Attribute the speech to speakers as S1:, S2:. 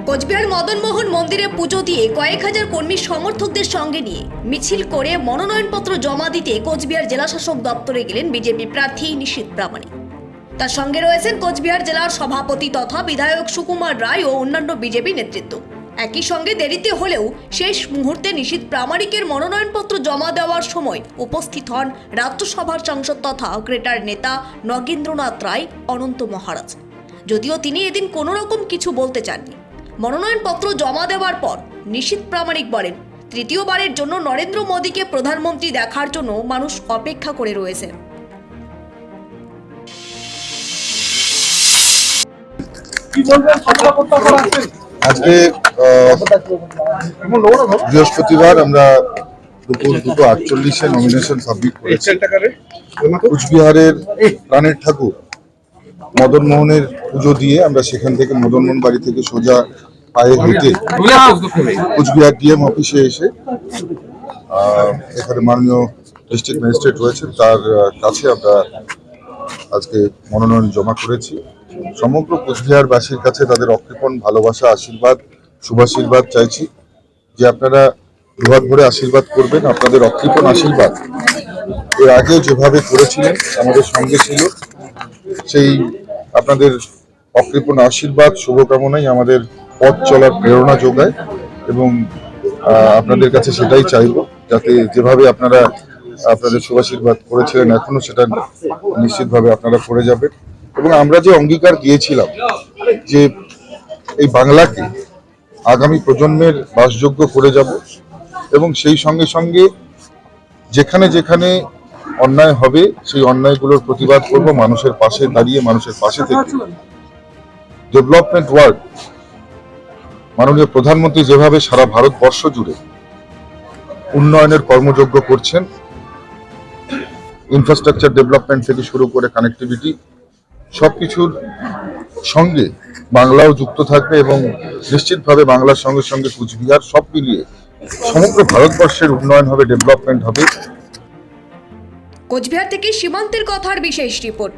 S1: কোচবিহার মদনমোহন মন্দিরে পুজো দিয়ে কয়েক হাজার কর্মী সমর্থকদের সঙ্গে নিয়ে মিছিল করে মনোনয়নপত্র জমা দিতে কোচবিহার জেলাশাসক দপ্তরে গেলেন বিজেপি প্রার্থী নিশীথ প্রামাণিক। তার সঙ্গে রয়েছেন কোচবিহার জেলার সভাপতি তথা বিধায়ক সুকুমার রায় ও অন্যান্য বিজেপি নেতৃত্ব। একই সঙ্গে দেরিতে হলেও শেষ মুহূর্তে নিশীথ প্রামাণিকের মনোনয়নপত্র জমা দেওয়ার সময় উপস্থিত হন রাজ্যসভার সাংসদ তথা গ্রেটার নেতা নগেন্দ্রনাথ রায় অনন্ত মহারাজ। যদিও তিনি এদিন কোনো রকম কিছু বলতে চাননি। মনোনয়নপত্র জমা দেওয়ার পর নিশীথ প্রামাণিক বলেন, তৃতীয়বারের জন্য নরেন্দ্র মোদীকে প্রধানমন্ত্রী দেখার জন্য মানুষ অপেক্ষা করে রয়েছে।
S2: আজকে বৃহস্পতিবার আমরা দুপুর 2:48 নমিনেশন সাবমিট করেছি। কুচবিহারের প্রাণের ঠাকুর মদনমোহনের পুজো দিয়ে আমরা সেখান থেকে মদনমোহন বাড়ি থেকে সোজা পায়ে হেঁটে কুচবিহার ডিএম অফিসে এসে এখানে মাননীয় ডিস্ট্রিক্ট ম্যাজিস্ট্রেট রয়েছেন, তার কাছে আমরা আজকে মনোনয়ন জমা করেছি। সমগ্র কুচবিহারবাসীর কাছে তাদের অকৃপণ ভালোবাসা, আশীর্বাদ, শুভাশীর্বাদ চাইছি যে আপনারা দুহাত ভরে আশীর্বাদ করবেন। আপনাদের অকৃপণ আশীর্বাদ এর আগেও যেভাবে করেছিলেন, আমাদের সঙ্গে ছিল, সেই আপনাদের অকৃপণ আশীর্বাদ শুভকামনাই আমাদের পথ চলার প্রেরণা যোগায় এবং আপনাদের কাছে সেটাই চাইব, যাতে যেভাবে আপনারা আপনাদের শুভাশীর্বাদ করেছিলেন এখনো সেটা নিশ্চিতভাবে আপনারা করে যাবেন। এবং আমরা যে অঙ্গীকার দিয়েছিলাম যে এই বাংলাকে আগামী প্রজন্মের বাসযোগ্য করে যাব এবং সেই সঙ্গে সঙ্গে যেখানে যেখানে অন্যায় হবে সেই অন্যায়গুলোর প্রতিবাদ করব, মানুষের পাশে দাঁড়িয়ে মানুষের পাশে থেকে ডেভেলপমেন্ট ওয়ার্ক মাননীয় প্রধানমন্ত্রী যেভাবে সারা ভারতবর্ষ জুড়ে উন্নয়নের কর্মযজ্ঞ করছেন, ইনফ্রাস্ট্রাকচার ডেভেলপমেন্ট থেকে শুরু করে কানেক্টিভিটি সবকিছুর সঙ্গে বাংলাও যুক্ত থাকবে এবং নিশ্চিতভাবে বাংলার সঙ্গে সঙ্গে কুচবিহার সব মিলিয়ে সমগ্র ভারতবর্ষের উন্নয়ন হবে, ডেভেলপমেন্ট হবে।
S1: কোচবিহার থেকে সীমান্তের কথার বিশেষ রিপোর্ট।